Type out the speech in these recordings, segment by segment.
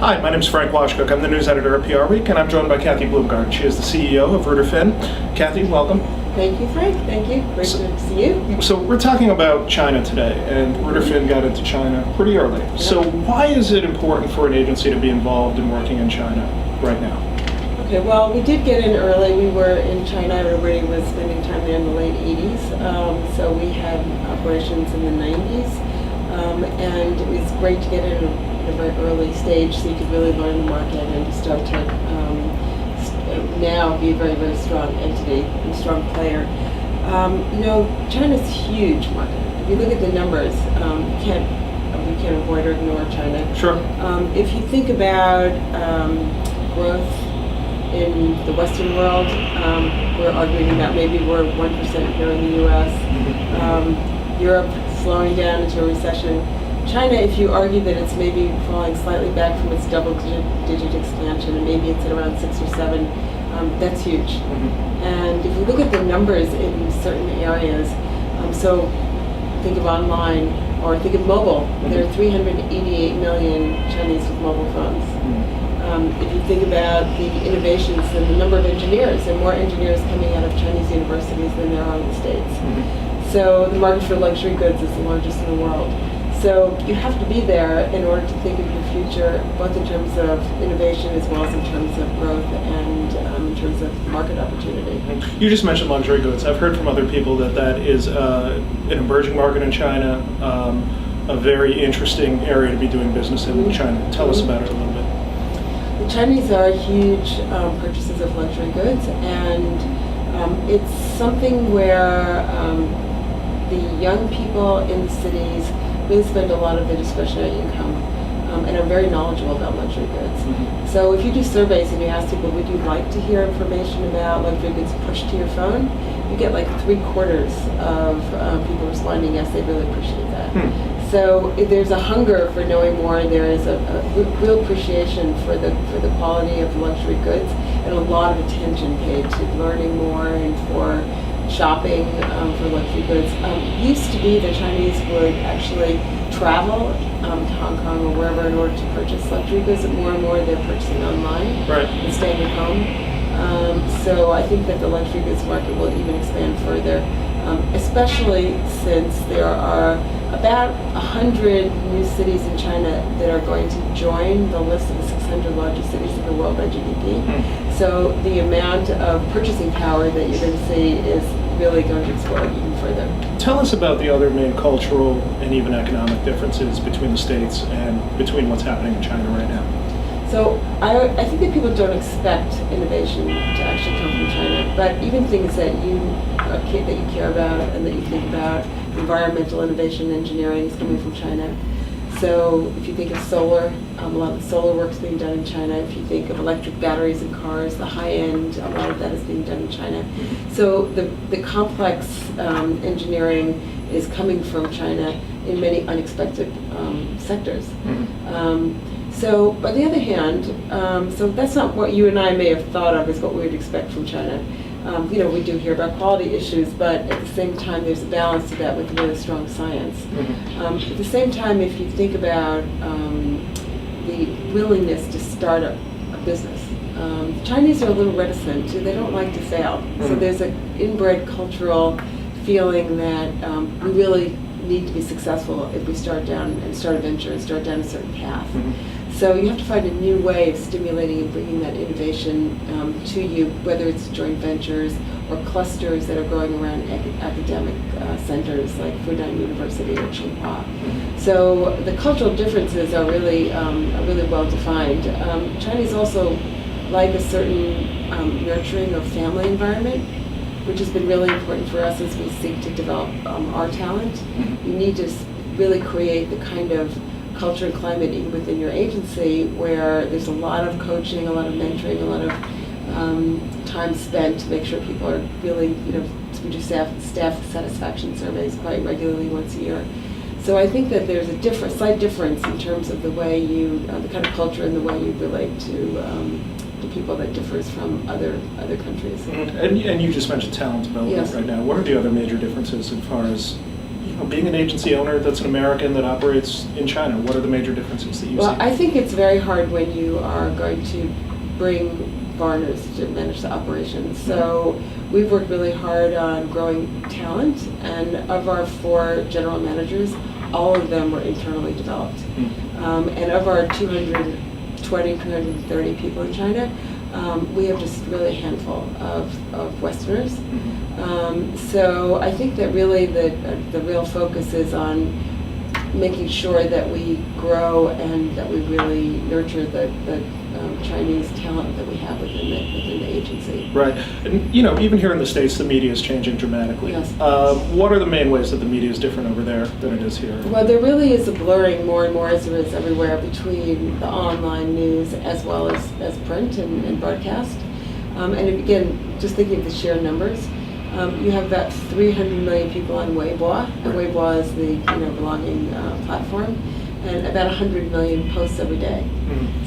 Hi, my name is Frank Washkuch. I'm the news editor at PRWeek, and I'm joined by Kathy Bloomgarden. She is the CEO of Rudderfin. Kathy, welcome. Thank you, Frank. Thank you. Great to see you. So we're talking about China today, and Rudderfin got into China pretty early. Yeah. So why is it important for an agency to be involved in working in China right now? Okay, well, we did get in early. We were in China. Everybody was spending time there in the late 80s. So we had operations in the 90s. And it was great to get in at a very early stage so you could really learn the market and start to now be a very, very strong entity and strong player. China's a huge market. If you look at the numbers, we can't avoid or ignore China. Sure. If you think about growth in the Western world, we're arguing about maybe we're 1% here in the U.S. Europe slowing down into a recession. China, if you argue that it's maybe falling slightly back from its double-digit expansion, and maybe it's at around 6 or 7, that's huge. And if you look at the numbers in certain areas, so think of online or think of mobile, there are 388 million Chinese with mobile phones. If you think about the innovations and the number of engineers, there are more engineers coming out of Chinese universities than there are in the States. So the market for luxury goods is the largest in the world. So you have to be there in order to think of your future, both in terms of innovation as well as in terms of growth and in terms of market opportunity. You just mentioned luxury goods. I've heard from other people that is an emerging market in China, a very interesting area to be doing business in China. Tell us about it a little bit. The Chinese are huge purchasers of luxury goods, and it's something where the young people in the cities really spend a lot of their discretionary income and are very knowledgeable about luxury goods. So if you do surveys and you ask people, would you like to hear information about luxury goods pushed to your phone, you get like 3/4 of people responding, yes, they really appreciate that. So if there's a hunger for knowing more, there is a real appreciation for the quality of luxury goods, and a lot of attention paid to learning more and for shopping for luxury goods. Used to be the Chinese would actually travel to Hong Kong or wherever in order to purchase luxury goods, and more they're purchasing online and staying at home. So I think that the luxury goods market will even expand further, especially since there are about 100 new cities in China that are going to join the list of the 600 largest cities in the world by GDP. So the amount of purchasing power that you're going to see is really going to explode even further. Tell us about the other main cultural and even economic differences between the states and between what's happening in China right now. So I think that people don't expect innovation to actually come from China, but even things that you care about and that you think about, environmental innovation, engineering is coming from China. So if you think of solar, a lot of the solar work's being done in China. If you think of electric batteries in cars, the high end, a lot of that is being done in China. So the complex engineering is coming from China in many unexpected sectors. So, on the other hand, so that's not what you and I may have thought of as what we would expect from China. We do hear about quality issues, but at the same time, there's a balance to that with really strong science. At the same time, if you think about the willingness to start a business, Chinese are a little reticent. They don't like to fail. So there's an inbred cultural feeling that we really need to be successful if we start a venture and start down a certain path. So you have to find a new way of stimulating and bringing that innovation to you, whether it's joint ventures or clusters that are growing around academic centers like Fudan University or Tsinghua. So the cultural differences are really well defined. Chinese also like a certain nurturing of family environment, which has been really important for us as we seek to develop our talent. You need to really create the kind of culture and climate even within your agency where there's a lot of coaching, a lot of mentoring, a lot of time spent to make sure people are really, we do staff satisfaction surveys quite regularly once a year. So I think that there's a slight difference in terms of the way the kind of culture and the way you relate to people that differs from other countries. And you just mentioned talent development right now. What are the other major differences as far as being an agency owner that's an American that operates in China, what are the major differences that you Well, see? I think it's very hard when you are going to bring foreigners to manage the operations. So we've worked really hard on growing talent, and of our 4 general managers, all of them were internally developed. And of our 220, 230 people in China, we have just really a handful of Westerners. So I think that really the real focus is on making sure that we grow and that we really nurture the Chinese talent that we have within the agency. Right. And, you know, even here in the States, the media is changing dramatically. Yes. What are the main ways that the media is different over there than it is here? Well, there really is a blurring more and more, as there is everywhere, between the online news as well as print and broadcast. And again, just thinking of the sheer numbers, you have about 300 million people on Weibo, and Weibo is the blogging platform, and about 100 million posts every day.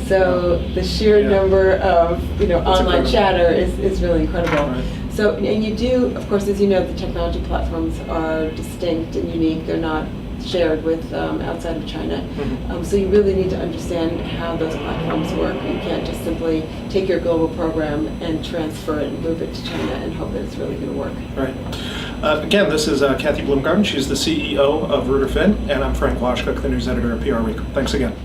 So the sheer number of online incredible. chatter is really incredible. Right. So, and you do, of course, as you know, the technology platforms are distinct and unique. They're not shared with outside of China. So you really need to understand how those platforms work. You can't just simply take your global program and transfer it and move it to China and hope that it's really going to work. Right. Again, this is Kathy Bloomgarden. She's the CEO of Reuter Finn, and I'm Frank Washkuch, the news editor of PRWeek. Thanks again.